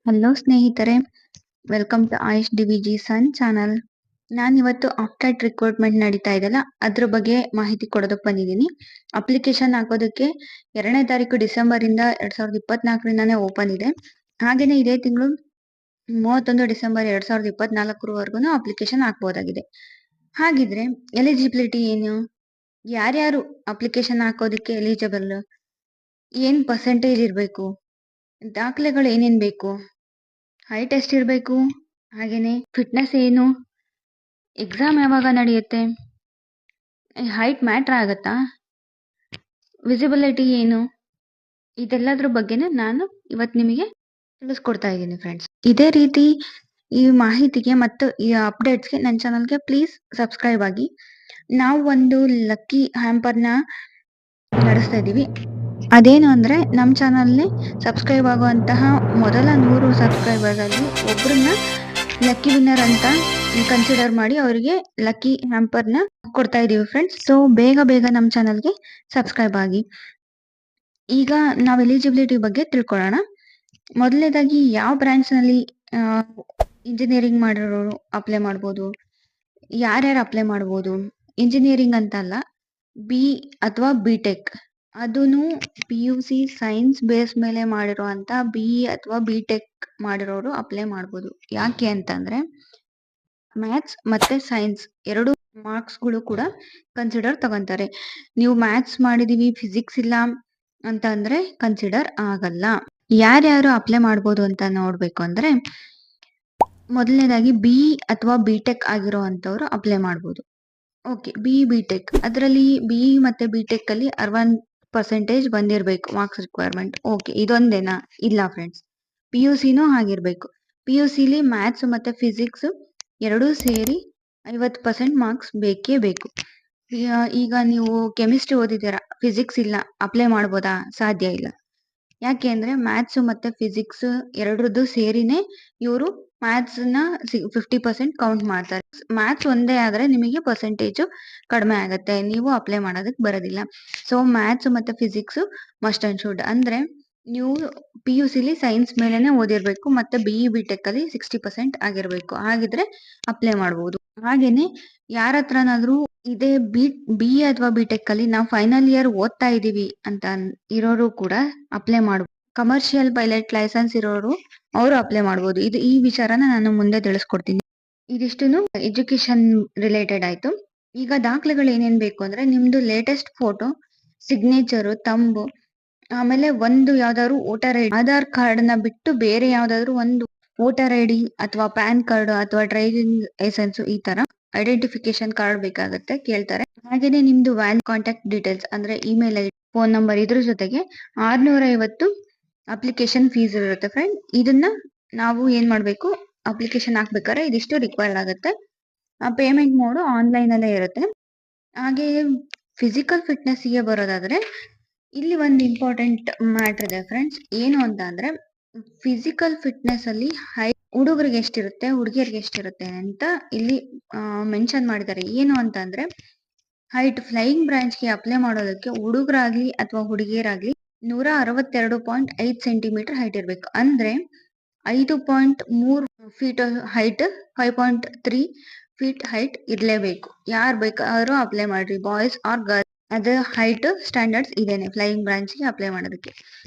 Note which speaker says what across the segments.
Speaker 1: Hello ಸ್ನೇಹಿತರೆ, welcome to Ayush D V G son channel. ನಾನಿವತ್ತು after recruitment ನಡೀತಾ ಇದೆಯಲ್ಲ ಅದ್ರ ಬಗ್ಗೆ ಮಾಹಿತಿ ಕೊಡೋದಕ್ಕೆ ಬಂದಿದ್ದೀನಿ. ಅಪ್ಲಿಕೇಶನ್ ಹಾಕೋದಕ್ಕೆ 2ನೇ ತಾರೀಕು ಡಿಸೆಂಬರ್ ಇಂದ 2024ರಿಂದಾನೇ ಓಪನ್ ಇದೆ. ಹಾಗೇನೆ ಇದೇ ತಿಂಗಳು 31 ಡಿಸೆಂಬರ್ 2024 ಅಪ್ಲಿಕೇಶನ್ ಹಾಕ್ಬೋದಾಗಿದೆ. ಹಾಗಿದ್ರೆ ಎಲಿಜಿಬಿಲಿಟಿ ಏನು, ಯಾರ್ಯಾರು ಅಪ್ಲಿಕೇಶನ್ ಹಾಕೋದಕ್ಕೆ ಎಲಿಜಿಬಲ್, ಏನ್ ಪರ್ಸೆಂಟೇಜ್ ಇರಬೇಕು, ದಾಖಲೆಗಳು ಏನೇನ್ ಬೇಕು, ಹೈಟ್ ಎಷ್ಟಿರಬೇಕು, ಹಾಗೇನೆ ಫಿಟ್ನೆಸ್ ಏನು, ಎಕ್ಸಾಮ್ ಯಾವಾಗ ನಡೆಯುತ್ತೆ, ಹೈಟ್ ಮ್ಯಾಟ್ರ್ ಆಗತ್ತಾ, ವಿಸಿಬಿಲಿಟಿ ಏನು, ಇದೆಲ್ಲದ್ರ ಬಗ್ಗೆನೇ ನಾನು ಇವತ್ತು ನಿಮಗೆ ತಿಳಿಸ್ಕೊಡ್ತಾ ಇದ್ದೀನಿ ಫ್ರೆಂಡ್ಸ್. ಇದೇ ರೀತಿ ಈ ಮಾಹಿತಿಗೆ ಮತ್ತು ಈ ಅಪ್ಡೇಟ್ಸ್ಗೆ ನನ್ನ ಚಾನಲ್ಗೆ ಪ್ಲೀಸ್ ಸಬ್ಸ್ಕ್ರೈಬ್ ಆಗಿ. ನಾವು ಒಂದು ಲಕ್ಕಿ ಹ್ಯಾಂಪರ್ನ ನಡೆಸ್ತಾ ಇದ್ದೀವಿ. ಅದೇನು ಅಂದರೆ ನಮ್ಮ ಚಾನಲ್ನೇ ಸಬ್ಸ್ಕ್ರೈಬ್ ಆಗುವಂತಹ ಮೊದಲ 100 ಸಬ್ಸ್ಕ್ರೈಬರ್ಗಳಲ್ಲಿ ಒಬ್ಬರನ್ನ ಲಕ್ಕಿ ವಿನ್ನರ್ ಅಂತ ಕನ್ಸಿಡರ್ ಮಾಡಿ ಅವರಿಗೆ ಲಕ್ಕಿ ಹ್ಯಾಂಪರ್ನ ಕೊಡ್ತಾ ಇದೀವಿ ಫ್ರೆಂಡ್ಸ್. ಸೊ ಬೇಗ ನಮ್ಮ ಚಾನಲ್ಗೆ ಸಬ್ಸ್ಕ್ರೈಬ್ ಆಗಿ. ಈಗ ನಾವು ಎಲಿಜಿಬಿಲಿಟಿ ಬಗ್ಗೆ ತಿಳ್ಕೊಳ್ಳೋಣ. ಮೊದಲನೇದಾಗಿ ಯಾವ ಬ್ರಾಂಚ್ನಲ್ಲಿ ಇಂಜಿನಿಯರಿಂಗ್ ಮಾಡಿರೋರು ಅಪ್ಲೈ ಮಾಡ್ಬೋದು, ಯಾರ್ಯಾರು ಅಪ್ಲೈ ಮಾಡ್ಬೋದು. ಇಂಜಿನಿಯರಿಂಗ್ ಅಂತಲ್ಲ, ಬಿ ಅಥವಾ ಬಿ ಟೆಕ್, ಅದೂ PUC ಸೈನ್ಸ್ ಬೇಸ್ ಮೇಲೆ ಮಾಡಿರೋಂಥ BE ಅಥವಾ ಬಿ ಟೆಕ್ ಮಾಡಿರೋರು ಅಪ್ಲೈ ಮಾಡ್ಬೋದು. ಯಾಕೆ ಅಂತಂದ್ರೆ ಮ್ಯಾಥ್ಸ್ ಮತ್ತೆ ಸೈನ್ಸ್ ಎರಡು ಮಾರ್ಕ್ಸ್ಗಳು ಕೂಡ ಕನ್ಸಿಡರ್ ತಗೊಂತಾರೆ. ನೀವು ಮ್ಯಾಥ್ಸ್ ಮಾಡಿದೀವಿ ಫಿಸಿಕ್ಸ್ ಇಲ್ಲ ಅಂತ ಅಂದ್ರೆ ಕನ್ಸಿಡರ್ ಆಗಲ್ಲ. ಯಾರ್ಯಾರು ಅಪ್ಲೈ ಮಾಡ್ಬೋದು ಅಂತ ನೋಡ್ಬೇಕು ಅಂದ್ರೆ, ಮೊದಲನೇದಾಗಿ BE ಅಥವಾ ಬಿ ಟೆಕ್ ಆಗಿರೋ ಅಂತವ್ರು ಅಪ್ಲೈ ಮಾಡ್ಬೋದು. ಓಕೆ, BE ಬಿ ಟೆಕ್, ಅದರಲ್ಲಿ BE ಮತ್ತೆ ಬಿ ಟೆಕ್ ಅಲ್ಲಿ 60% ಬಂದಿರಬೇಕು ಮಾರ್ಕ್ಸ್ ರಿಕ್ವೈರ್ಮೆಂಟ್. ಓಕೆ, ಇದೊಂದೇನಾ? ಇಲ್ಲ ಫ್ರೆಂಡ್ಸ್, PUCನೂ ಆಗಿರ್ಬೇಕು. PUCಲಿ ಮ್ಯಾಥ್ಸ್ ಮತ್ತೆ ಫಿಸಿಕ್ಸ್ ಎರಡೂ ಸೇರಿ 50% ಮಾರ್ಕ್ಸ್ ಬೇಕೇ ಬೇಕು. ಈಗ ನೀವು ಕೆಮಿಸ್ಟ್ರಿ ಓದಿದ್ದೀರಾ, ಫಿಸಿಕ್ಸ್ ಇಲ್ಲ, ಅಪ್ಲೈ ಮಾಡ್ಬೋದಾ? ಸಾಧ್ಯ ಇಲ್ಲ. ಯಾಕೆ ಅಂದ್ರೆ ಮ್ಯಾಥ್ಸ್ ಮತ್ತೆ ಫಿಸಿಕ್ಸ್ ಎರಡರದ್ದು ಸೇರಿನೇ ಇವರು ಮ್ಯಾಥ್ಸ್ನ 50% ಕೌಂಟ್ ಮಾಡ್ತಾರೆ. ಮ್ಯಾಥ್ಸ್ ಒಂದೇ ಆದ್ರೆ ನಿಮಗೆ ಪರ್ಸೆಂಟೇಜ್ ಕಡಿಮೆ ಆಗುತ್ತೆ, ನೀವು ಅಪ್ಲೈ ಮಾಡೋದಕ್ಕೆ ಬರೋದಿಲ್ಲ. ಸೊ ಮ್ಯಾಥ್ಸ್ ಮತ್ತೆ ಫಿಸಿಕ್ಸ್ ಮಸ್ಟ್ ಅಂಡ್ ಶುಡ್. ಅಂದ್ರೆ ನೀವು PUCಲಿ ಸೈನ್ಸ್ ಮೇಲೆನೆ ಓದಿರ್ಬೇಕು ಮತ್ತೆ BE ಬಿ ಟೆಕ್ ಅಲ್ಲಿ 60% ಆಗಿರ್ಬೇಕು, ಹಾಗಿದ್ರೆ ಅಪ್ಲೈ ಮಾಡ್ಬೋದು. ಹಾಗೇನೆ ಯಾರ ಹತ್ರನಾದ್ರೂ ಇದೇ BE ಅಥವಾ ಬಿ ಟೆಕ್ ಅಲ್ಲಿ ನಾವು ಫೈನಲ್ ಇಯರ್ ಓದ್ತಾ ಇದೀವಿ ಅಂತ ಇರೋರು ಕೂಡ ಅಪ್ಲೈ ಮಾಡ್ಬೋದು. ಕಮರ್ಷಿಯಲ್ ಪೈಲಟ್ ಲೈಸೆನ್ಸ್ ಇರೋರು ಅವರು ಅಪ್ಲೈ ಮಾಡ್ಬೋದು. ಈ ವಿಚಾರನ ನಾನು ಮುಂದೆ ತಿಳಿಸ್ಕೊಡ್ತೀನಿ. ಇದಿಷ್ಟುನು ಎಜುಕೇಶನ್ ರಿಲೇಟೆಡ್ ಆಯ್ತು. ಈಗ ದಾಖಲೆಗಳು ಏನೇನ್ ಬೇಕು ಅಂದ್ರೆ, ನಿಮ್ದು ಲೇಟೆಸ್ಟ್ ಫೋಟೋ, ಸಿಗ್ನೇಚರು, ತಂಬು, ಆಮೇಲೆ ಒಂದು ಯಾವ್ದಾದ್ರು ವೋಟರ್ ಐಡಿ, ಆಧಾರ್ ಕಾರ್ಡ್ ನ ಬಿಟ್ಟು ಬೇರೆ ಯಾವ್ದಾದ್ರು ಒಂದು ವೋಟರ್ ಐಡಿ ಅಥವಾ ಪ್ಯಾನ್ ಕಾರ್ಡ್ ಅಥವಾ ಡ್ರೈವಿಂಗ್ ಲೈಸೆನ್ಸ್, ಈ ತರ ಐಡೆಂಟಿಫಿಕೇಶನ್ ಕಾರ್ಡ್ ಬೇಕಾಗುತ್ತೆ, ಕೇಳ್ತಾರೆ. ಹಾಗೇನೆ ನಿಮ್ದು ಕಾಂಟ್ಯಾಕ್ಟ್ ಡೀಟೇಲ್ಸ್ ಅಂದ್ರೆ ಇಮೇಲ್ ಐಡಿ, ಫೋನ್ ನಂಬರ್, ಇದ್ರ ಜೊತೆಗೆ 650 ಅಪ್ಲಿಕೇಶನ್ ಫೀಸ್ ಇರುತ್ತೆ ಫ್ರೆಂಡ್. ಇದನ್ನ ನಾವು ಏನ್ ಮಾಡ್ಬೇಕು, ಅಪ್ಲಿಕೇಶನ್ ಹಾಕ್ಬೇಕಾದ್ರೆ ಇದಿಷ್ಟು ರಿಕ್ವೈರ್ಡ್ ಆಗುತ್ತೆ. ಪೇಮೆಂಟ್ ಮೋಡ್ ಆನ್ಲೈನ್ ಅಲ್ಲೇ ಇರುತ್ತೆ. ಹಾಗೆ ಫಿಸಿಕಲ್ ಫಿಟ್ನೆಸ್ ಗೆ ಬರೋದಾದ್ರೆ, ಇಲ್ಲಿ ಒಂದು ಇಂಪಾರ್ಟೆಂಟ್ ಮ್ಯಾಟರ್ ಇದೆ ಫ್ರೆಂಡ್ಸ್. ಏನು ಅಂತ ಅಂದ್ರೆ, ಫಿಸಿಕಲ್ ಫಿಟ್ನೆಸ್ ಅಲ್ಲಿ ಹುಡುಗರಿಗೆ ಎಷ್ಟಿರುತ್ತೆ, ಹುಡುಗಿಯರಿಗೆ ಎಷ್ಟಿರುತ್ತೆ ಅಂತ ಇಲ್ಲಿ ಮೆನ್ಷನ್ ಮಾಡಿದ್ದಾರೆ. ಏನು ಅಂತ ಅಂದ್ರೆ, ಹೈಟ್ ಫ್ಲೈಯಿಂಗ್ ಬ್ರಾಂಚ್ಗೆ ಅಪ್ಲೈ ಮಾಡೋದಕ್ಕೆ ಹುಡುಗರಾಗ್ಲಿ ಅಥವಾ ಹುಡುಗಿಯರಾಗ್ಲಿ 162.5 ಸೆಂಟಿಮೀಟರ್ ಹೈಟ್ ಇರಬೇಕು. ಅಂದ್ರೆ 5.3 ಫೀಟ್ ಹೈಟ್, 5.3 ಫೀಟ್ ಹೈಟ್ ಇರ್ಲೇಬೇಕು. ಯಾರು ಬೇಕಾದ್ರೂ ಅಪ್ಲೈ ಮಾಡ್ರಿ, ಬಾಯ್ಸ್ ಆರ್ ಗರ್ಲ್ಸ್. ಅದು ಹೈಟ್ ಸ್ಟ್ಯಾಂಡರ್ಡ್ಸ್ ಇದೇನೆ ಫ್ಲೈಯಿಂಗ್ ಬ್ರಾಂಚ್ಗೆ ಅಪ್ಲೈ ಮಾಡೋದಕ್ಕೆ.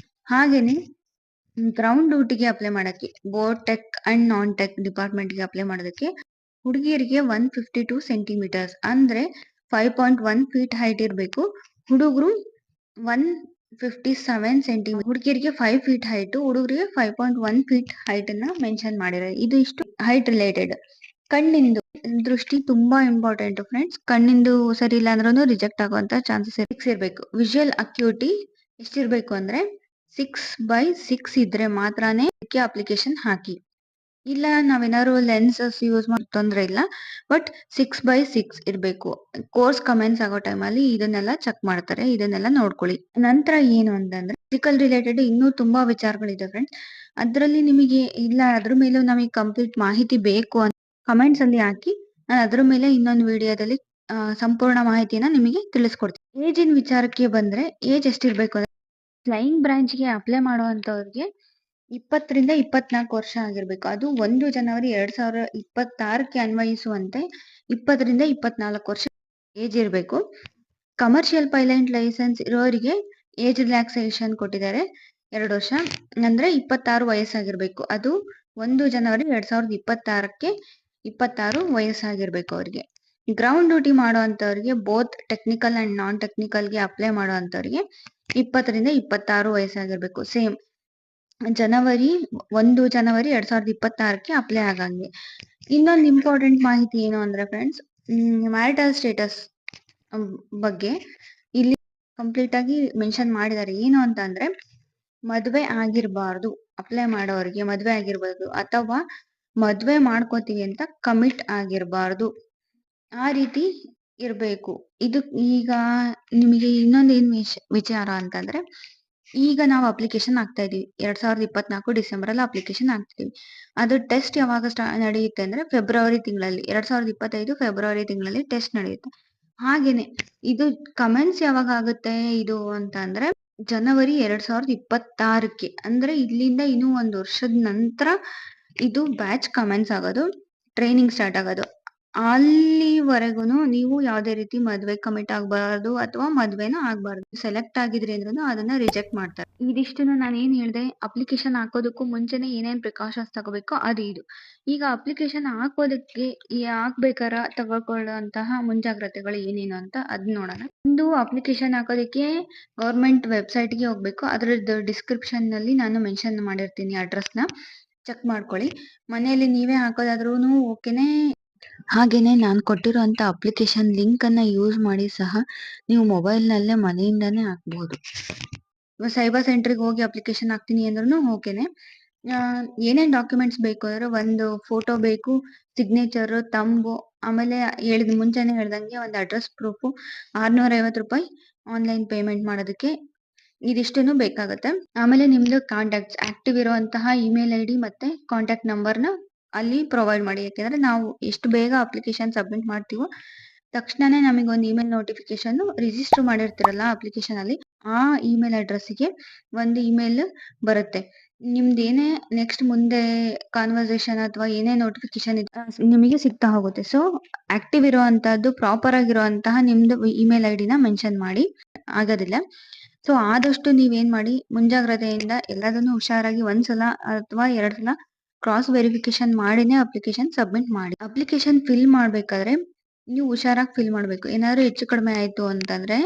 Speaker 1: ಹಾಗೇನೆ ಗ್ರೌಂಡ್ ಡ್ಯೂಟಿಗೆ ಅಪ್ಲೈ ಮಾಡಕ್ಕೆ, both tech and non tech ಡಿಪಾರ್ಟ್ಮೆಂಟ್ಗೆ ಅಪ್ಲೈ ಮಾಡೋದಕ್ಕೆ ಹುಡುಗಿಯರಿಗೆ 152 ಸೆಂಟಿಮೀಟರ್ಸ್ ಅಂದ್ರೆ 5.1 ಫೀಟ್ ಹೈಟ್ ಇರಬೇಕು. ಹುಡುಗರು 157 ಸೆಂಟಿಮೀಟರ್. ಹುಡುಗಿಯರಿಗೆ 5 ಫೀಟ್ ಹೈಟ್, ಹುಡುಗರಿಗೆ 5.1 ಫೀಟ್ ಹೈಟ್ ಅನ್ನ ಮೆನ್ಷನ್ ಮಾಡಿದ್ದಾರೆ. ಇದು ಇಷ್ಟು ಹೈಟ್ ರಿಲೇಟೆಡ್. ಕಣ್ಣಿಂದು ದೃಷ್ಟಿ ತುಂಬಾ ಇಂಪಾರ್ಟೆಂಟ್ ಫ್ರೆಂಡ್ಸ್. ಕಣ್ಣಿಂದು ಸರಿ ಇಲ್ಲ ಅಂದ್ರೂ ರಿಜೆಕ್ಟ್ ಆಗುವಂತ ಚಾನ್ಸಸ್ ಇರಬೇಕು. ವಿಜುವಲ್ ಅಕ್ಯೂಟಿ ಎಷ್ಟಿರ್ಬೇಕು ಅಂದ್ರೆ 6/6 ಇದ್ರೆ ಮಾತ್ರನೇ ಅಪ್ಲಿಕೇಶನ್ ಹಾಕಿ. ಇಲ್ಲ ನಾವೇನಾದ್ರು ಲೆನ್ಸಸ್ ಯೂಸ್ ಮಾಡಿ ತೊಂದ್ರೆ ಇಲ್ಲ, ಬಟ್ 6/6 ಇರಬೇಕು. ಕೋರ್ಸ್ ಕಮೆಂಟ್ಸ್ ಆಗೋ ಟೈಮಲ್ಲಿ ಇದನ್ನೆಲ್ಲ ಚೆಕ್ ಮಾಡ್ತಾರೆ, ಇದನ್ನೆಲ್ಲ ನೋಡ್ಕೊಳ್ಳಿ. ನಂತರ ಏನು ಅಂತಂದ್ರೆ, ಫಿಸಿಕಲ್ ರಿಲೇಟೆಡ್ ಇನ್ನೂ ತುಂಬಾ ವಿಚಾರಗಳಿದೆ ಫ್ರೆಂಡ್ಸ್. ಅದರಲ್ಲಿ ನಿಮಗೆ ಇಲ್ಲ ಅದ್ರ ಮೇಲೂ ನಮಗೆ ಕಂಪ್ಲೀಟ್ ಮಾಹಿತಿ ಬೇಕು ಅಂತ ಕಮೆಂಟ್ಸ್ ಅಲ್ಲಿ ಹಾಕಿ, ನಾನು ಅದ್ರ ಮೇಲೆ ಇನ್ನೊಂದು ವಿಡಿಯೋದಲ್ಲಿ ಸಂಪೂರ್ಣ ಮಾಹಿತಿನ ನಿಮಗೆ ತಿಳಿಸ್ಕೊಡ್ತೀನಿ. ಏಜಿನ ವಿಚಾರಕ್ಕೆ ಬಂದ್ರೆ, ಏಜ್ ಎಷ್ಟಿರ್ಬೇಕು ಅಂದ್ರೆ, ಫ್ಲೈಯಿಂಗ್ ಬ್ರಾಂಚ್ಗೆ ಅಪ್ಲೈ ಮಾಡುವಂತವ್ರಿಗೆ 20ರಿಂದ 24 ವರ್ಷ ಆಗಿರ್ಬೇಕು. ಅದು 1 ಜನವರಿ 2026ಕ್ಕೆ ಅನ್ವಯಿಸುವಂತೆ 20ರಿಂದ 24 ವರ್ಷ ಏಜ್ ಇರ್ಬೇಕು. ಕಮರ್ಷಿಯಲ್ ಪೈಲಟ್ ಲೈಸೆನ್ಸ್ ಇರೋರಿಗೆ ಏಜ್ ರಿಲ್ಯಾಕ್ಸೇಷನ್ ಕೊಟ್ಟಿದ್ದಾರೆ 2 ವರ್ಷ. ಅಂದ್ರೆ 26 ವಯಸ್ಸಾಗಿರ್ಬೇಕು. ಅದು 1 ಜನವರಿ 2026ಕ್ಕೆ 26 ವಯಸ್ಸಾಗಿರ್ಬೇಕು ಅವ್ರಿಗೆ. ಗ್ರೌಂಡ್ ಡ್ಯೂಟಿ ಮಾಡುವಂತವ್ರಿಗೆ ಬೋತ್ ಟೆಕ್ನಿಕಲ್ ಅಂಡ್ ನಾನ್ ಟೆಕ್ನಿಕಲ್ಗೆ ಅಪ್ಲೈ ಮಾಡುವಂತವ್ರಿಗೆ 20ರಿಂದ 26 ವಯಸ್ಸಾಗಿರ್ಬೇಕು. ಸೇಮ್ 1 ಜನವರಿ 2026ಕ್ಕೆ ಅಪ್ಲೈ ಆಗಂಗೆ. ಇನ್ನೊಂದು ಇಂಪಾರ್ಟೆಂಟ್ ಮಾಹಿತಿ ಏನು ಅಂದ್ರೆ ಫ್ರೆಂಡ್ಸ್, ಮ್ಯಾರಿಟಲ್ ಸ್ಟೇಟಸ್ ಬಗ್ಗೆ ಇಲ್ಲಿ ಕಂಪ್ಲೀಟ್ ಆಗಿ ಮೆನ್ಷನ್ ಮಾಡಿದ್ದಾರೆ. ಏನು ಅಂತ ಅಂದ್ರೆ, ಮದ್ವೆ ಆಗಿರಬಾರ್ದು, ಅಪ್ಲೈ ಮಾಡೋರಿಗೆ ಮದ್ವೆ ಆಗಿರ್ಬಾರ್ದು, ಅಥವಾ ಮದ್ವೆ ಮಾಡ್ಕೋತೀವಿ ಅಂತ ಕಮಿಟ್ ಆಗಿರಬಾರ್ದು, ಆ ರೀತಿ ಇರ್ಬೇಕು. ಇದು ಈಗ ನಿಮಗೆ ಇನ್ನೊಂದು ಏನ್ ವಿಚಾರ ಅಂತಂದ್ರೆ, ಈಗ ನಾವು ಅಪ್ಲಿಕೇಶನ್ ಆಗ್ತಾ ಇದೀವಿ 2024 ಡಿಸೆಂಬರ್ ಅಲ್ಲಿ ಅಪ್ಲಿಕೇಶನ್ ಆಗ್ತಿದೀವಿ. ಅದು ಟೆಸ್ಟ್ ಯಾವಾಗ ನಡೆಯುತ್ತೆ ಅಂದ್ರೆ ಫೆಬ್ರವರಿ ತಿಂಗಳಲ್ಲಿ, 2025 ಫೆಬ್ರವರಿ ತಿಂಗಳಲ್ಲಿ ಟೆಸ್ಟ್ ನಡೆಯುತ್ತೆ. ಹಾಗೇನೆ ಇದು ಕಮೆಂಟ್ಸ್ ಯಾವಾಗ ಆಗುತ್ತೆ ಇದು ಅಂತ ಅಂದ್ರೆ ಜನವರಿ 2026ಕ್ಕೆ, ಅಂದ್ರೆ ಇಲ್ಲಿಂದ ಇನ್ನೂ 1 ವರ್ಷದ ನಂತರ ಇದು ಬ್ಯಾಚ್ ಕಮೆಂಟ್ಸ್ ಆಗೋದು, ಟ್ರೈನಿಂಗ್ ಸ್ಟಾರ್ಟ್ ಆಗೋದು. ಅಲ್ಲಿವರೆಗೂನು ನೀವು ಯಾವುದೇ ರೀತಿ ಮದ್ವೆ ಕಮಿಟ್ ಆಗಬಾರ್ದು ಅಥವಾ ಮದ್ವೆನೂ ಆಗ್ಬಾರ್ದು. ಸೆಲೆಕ್ಟ್ ಆಗಿದ್ರಿ ಅಂದ್ರೂ ಅದನ್ನ ರಿಜೆಕ್ಟ್ ಮಾಡ್ತಾರೆ. ಇದಿಷ್ಟನ್ನು ನಾನು ಏನ್ ಹೇಳ್ದೆ, ಅಪ್ಲಿಕೇಶನ್ ಹಾಕೋದಕ್ಕೂ ಮುಂಚೆನೆ ಏನೇನ್ ಪ್ರಿಕಾಷನ್ಸ್ ತಗೋಬೇಕೋ ಅದು ಇದು. ಈಗ ಅಪ್ಲಿಕೇಶನ್ ಹಾಕೋದಕ್ಕೆ ಹಾಕ್ಬೇಕಾರ ತಗೊಳ್ಳುವಂತಹ ಮುಂಜಾಗ್ರತೆಗಳು ಏನೇನು ಅಂತ ಅದ್ ನೋಡೋಣ. ಒಂದು ಅಪ್ಲಿಕೇಶನ್ ಹಾಕೋದಕ್ಕೆ ಗೌರ್ಮೆಂಟ್ ವೆಬ್ಸೈಟ್ಗೆ ಹೋಗ್ಬೇಕು. ಅದರದ್ದು ಡಿಸ್ಕ್ರಿಪ್ಷನ್ ನಲ್ಲಿ ನಾನು ಮೆನ್ಷನ್ ಮಾಡಿರ್ತೀನಿ ಅಡ್ರೆಸ್ನ, ಚೆಕ್ ಮಾಡ್ಕೊಳ್ಳಿ. ಮನೆಯಲ್ಲಿ ನೀವೇ ಹಾಕೋದಾದ್ರೂ ಓಕೆನೆ. ಹಾಗೇನೆ ನಾನು ಕೊಟ್ಟಿರುವಂತ ಅಪ್ಲಿಕೇಶನ್ ಲಿಂಕ್ ಅನ್ನ ಯೂಸ್ ಮಾಡಿ ಸಹ ನೀವು ಮೊಬೈಲ್ ನಲ್ಲೇ ಮನೆಯಿಂದಾನೇ ಹಾಕ್ಬಹುದು. ಸೈಬರ್ ಸೆಂಟರ್ಗೆ ಹೋಗಿ ಅಪ್ಲಿಕೇಶನ್ ಹಾಕ್ತೀನಿ ಅಂದ್ರೂ ಓಕೆನೆ. ಏನೇನ್ ಡಾಕ್ಯುಮೆಂಟ್ಸ್ ಬೇಕು ಅಂದ್ರೆ, ಒಂದು ಫೋಟೋ ಬೇಕು, ಸಿಗ್ನೇಚರ್, ತಂಬು, ಆಮೇಲೆ ಮುಂಚೆನೆ ಹೇಳ್ದಂಗೆ ಒಂದು ಅಡ್ರೆಸ್ ಪ್ರೂಫ್, 650 ರೂಪಾಯಿ ಆನ್ಲೈನ್ ಪೇಮೆಂಟ್ ಮಾಡೋದಕ್ಕೆ, ಇದಿಷ್ಟನ್ನು ಬೇಕಾಗುತ್ತೆ. ಆಮೇಲೆ ನಿಮ್ದು ಕಾಂಟ್ಯಾಕ್ಟ್ಸ್, ಆಕ್ಟಿವ್ ಇರುವಂತಹ ಇಮೇಲ್ ಐ ಡಿ ಮತ್ತೆ ಕಾಂಟ್ಯಾಕ್ಟ್ ನಂಬರ್ನ ಅಲ್ಲಿ ಪ್ರೊವೈಡ್ ಮಾಡಿ. ಯಾಕೆಂದ್ರೆ ನಾವು ಎಷ್ಟು ಬೇಗ ಅಪ್ಲಿಕೇಶನ್ ಸಬ್ಮಿಟ್ ಮಾಡ್ತೀವೋ ತಕ್ಷಣನೇ ನಮಗೆ ಒಂದು ಇಮೇಲ್ ನೋಟಿಫಿಕೇಶನ್, ರಿಜಿಸ್ಟರ್ ಮಾಡಿರ್ತಿರಲ್ಲ ಅಪ್ಲಿಕೇಶನ್ ಅಲ್ಲಿ, ಆ ಇಮೇಲ್ ಅಡ್ರೆಸ್ಗೆ ಒಂದು ಇಮೇಲ್ ಬರುತ್ತೆ. ನಿಮ್ದು ಏನೇ ನೆಕ್ಸ್ಟ್ ಮುಂದೆ ಕಾನ್ವರ್ಸೇಷನ್ ಅಥವಾ ಏನೇ ನೋಟಿಫಿಕೇಶನ್ ನಿಮಗೆ ಸಿಗ್ತಾ ಹೋಗುತ್ತೆ. ಸೊ ಆಕ್ಟಿವ್ ಇರುವಂತಹದ್ದು, ಪ್ರಾಪರ್ ಆಗಿರುವಂತಹ ನಿಮ್ದು ಇಮೇಲ್ ಐ ಡಿನ ಮೆನ್ಷನ್ ಮಾಡಿ ಆಗೋದಿಲ್ಲ. ಸೊ ಆದಷ್ಟು ನೀವೇನ್ ಮಾಡಿ, ಮುಂಜಾಗ್ರತೆಯಿಂದ ಎಲ್ಲದನ್ನು ಹುಷಾರಾಗಿ ಒಂದ್ಸಲ ಅಥವಾ 2 ಸಲ ಕ್ರಾಸ್ ವೆರಿಫಿಕೇಶನ್ ಮಾಡಿನೇ ಅಪ್ಲಿಕೇಶನ್ ಸಬ್ಮಿಟ್ ಮಾಡಿ. ಅಪ್ಲಿಕೇಶನ್ ಫಿಲ್ ಮಾಡ್ಬೇಕಾದ್ರೆ ನೀವು ಹುಷಾರಾಗಿ ಫಿಲ್ ಮಾಡ್ಬೇಕು. ಏನಾದ್ರು ಹೆಚ್ಚು ಕಡಿಮೆ ಆಯ್ತು ಅಂತಂದ್ರೆ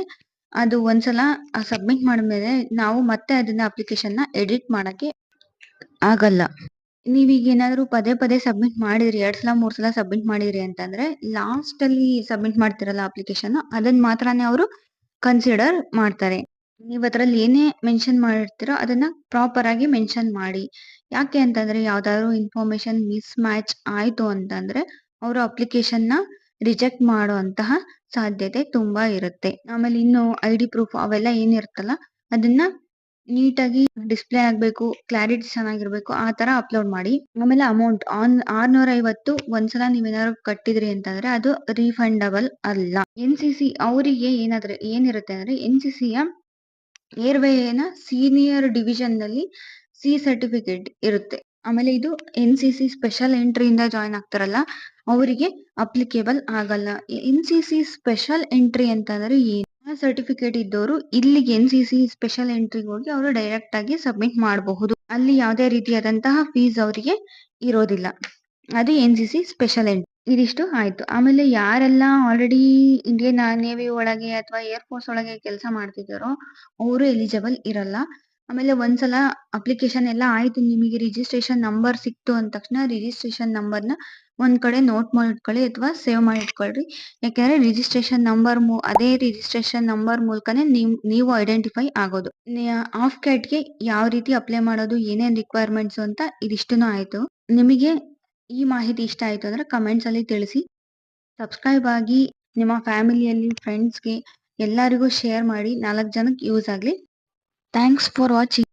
Speaker 1: ಅದು ಒಂದ್ಸಲ ಸಬ್ಮಿಟ್ ಮಾಡಿದ್ಮೇಲೆ ನಾವು ಮತ್ತೆ ಅದನ್ನ ಅಪ್ಲಿಕೇಶನ್ ನ ಎಡಿಟ್ ಮಾಡಕ್ಕೆ ಆಗಲ್ಲ. ನೀವೀಗ ಏನಾದ್ರು ಪದೇ ಪದೇ ಸಬ್ಮಿಟ್ ಮಾಡಿದ್ರಿ, 2 ಸಲ 3 ಸಲ ಸಬ್ಮಿಟ್ ಮಾಡಿದ್ರಿ ಅಂತಂದ್ರೆ ಲಾಸ್ಟ್ ಅಲ್ಲಿ ಸಬ್ಮಿಟ್ ಮಾಡ್ತಿರಲ್ಲ ಅಪ್ಲಿಕೇಶನ್, ಅದನ್ನ ಮಾತ್ರನೇ ಅವರು ಕನ್ಸಿಡರ್ ಮಾಡ್ತಾರೆ. ನೀವ್ ಅದ್ರಲ್ಲಿ ಏನೇ ಮೆನ್ಷನ್ ಮಾಡಿರ್ತೀರೋ ಅದನ್ನ ಪ್ರಾಪರ್ ಆಗಿ ಮೆನ್ಷನ್ ಮಾಡಿ. ಯಾಕೆ ಅಂತಂದ್ರೆ ಯಾವ್ದಾದ್ರು ಇನ್ಫಾರ್ಮೇಶನ್ ಮಿಸ್ ಮ್ಯಾಚ್ ಆಯ್ತು ಅಂತಂದ್ರೆ ಅವರು ಅಪ್ಲಿಕೇಶನ್ ನ ರಿಜೆಕ್ಟ್ ಮಾಡುವಂತಹ ಸಾಧ್ಯತೆ ತುಂಬಾ ಇರುತ್ತೆ. ಆಮೇಲೆ ಇನ್ನು ಐ.ಡಿ ಪ್ರೂಫ್ ಅವೆಲ್ಲ ಏನಿರುತ್ತಲ್ಲ ಅದನ್ನ ನೀಟಾಗಿ ಡಿಸ್ಪ್ಲೇ ಆಗ್ಬೇಕು, ಕ್ಲಾರಿಟಿ ಚೆನ್ನಾಗಿರ್ಬೇಕು, ಆ ತರ ಅಪ್ಲೋಡ್ ಮಾಡಿ. ಆಮೇಲೆ ಅಮೌಂಟ್ 650 ಒಂದ್ಸಲ ನೀವೇನಾದ್ರು ಕಟ್ಟಿದ್ರಿ ಅಂತಂದ್ರೆ ಅದು ರೀಫಂಡಬಲ್ ಅಲ್ಲ. NCC ಅವರಿಗೆ ಏನಿರುತ್ತೆ ಅಂದ್ರೆ, NCC ಯ ಏರ್ವೇನ ಸೀನಿಯರ್ ಡಿವಿಷನ್ ನಲ್ಲಿ ಸಿ ಸರ್ಟಿಫಿಕೇಟ್ ಇರುತ್ತೆ. ಆಮೇಲೆ ಇದು NCC ಸ್ಪೆಷಲ್ ಎಂಟ್ರಿಯಿಂದ ಜಾಯ್ನ್ ಆಗ್ತಾರಲ್ಲ ಅವರಿಗೆ ಅಪ್ಲಿಕೇಬಲ್ ಆಗಲ್ಲ. NCC ಸ್ಪೆಷಲ್ ಎಂಟ್ರಿ ಅಂತಂದ್ರೆ ಏನು? ಸರ್ಟಿಫಿಕೇಟ್ ಇದ್ದವರು ಇಲ್ಲಿಗೆ NCC ಸ್ಪೆಷಲ್ ಎಂಟ್ರಿಗೆ ಹೋಗಿ ಅವರು ಡೈರೆಕ್ಟ್ ಆಗಿ ಸಬ್ಮಿಟ್ ಮಾಡಬಹುದು. ಅಲ್ಲಿ ಯಾವುದೇ ರೀತಿಯಾದಂತಹ ಫೀಸ್ ಅವರಿಗೆ ಇರೋದಿಲ್ಲ. ಅದು NCC ಸ್ಪೆಷಲ್ ಎಂಟ್ರಿ. ಇದಿಷ್ಟು ಆಯ್ತು. ಆಮೇಲೆ ಯಾರೆಲ್ಲ ಆಲ್ರೆಡಿ ಇಂಡಿಯನ್ ನೇವಿ ಒಳಗೆ ಅಥವಾ ಏರ್ ಫೋರ್ಸ್ ಒಳಗೆ ಕೆಲಸ ಮಾಡ್ತಿದ್ದಾರೋ ಅವರು ಎಲಿಜಿಬಲ್ ಇರಲ್ಲ. ಆಮೇಲೆ ಒಂದ್ಸಲ ಅಪ್ಲಿಕೇಶನ್ ಎಲ್ಲ ಆಯ್ತು, ನಿಮಗೆ ರಿಜಿಸ್ಟ್ರೇಷನ್ ನಂಬರ್ ಸಿಕ್ತು ಅಂದ ತಕ್ಷಣ ರಿಜಿಸ್ಟ್ರೇಷನ್ ನಂಬರ್ನ ಒಂದ್ ಕಡೆ ನೋಟ್ ಮಾಡಿಟ್ಕೊಳ್ಳಿ ಅಥವಾ ಸೇವ್ ಮಾಡಿ ಇಟ್ಕೊಳ್ರಿ. ಯಾಕೆಂದ್ರೆ ಅದೇ ರಿಜಿಸ್ಟ್ರೇಷನ್ ನಂಬರ್ ಮೂಲಕನೇ ನೀವು ಐಡೆಂಟಿಫೈ ಆಗೋದು. ಆಫ್ ಕ್ಯಾಟ್ಗೆ ಯಾವ ರೀತಿ ಅಪ್ಲೈ ಮಾಡೋದು, ಏನೇನ್ ರಿಕ್ವೈರ್ಮೆಂಟ್ಸ್ ಅಂತ ಇದಿಷ್ಟನ್ನು ಆಯ್ತು. ನಿಮಗೆ ಈ ಮಾಹಿತಿ ಇಷ್ಟ ಆಯ್ತು ಅಂದ್ರೆ ಕಮೆಂಟ್ಸ್ ಅಲ್ಲಿ ತಿಳಿಸಿ. ಸಬ್ಸ್ಕ್ರೈಬ್ ಆಗಿ ನಿಮ್ಮ ಫ್ಯಾಮಿಲಿಯಲ್ಲಿ, ಫ್ರೆಂಡ್ಸ್ಗೆ ಎಲ್ಲರಿಗೂ ಶೇರ್ ಮಾಡಿ, 4 ಜನಕ್ಕೆ ಯೂಸ್ ಆಗ್ಲಿ. Thanks for watching.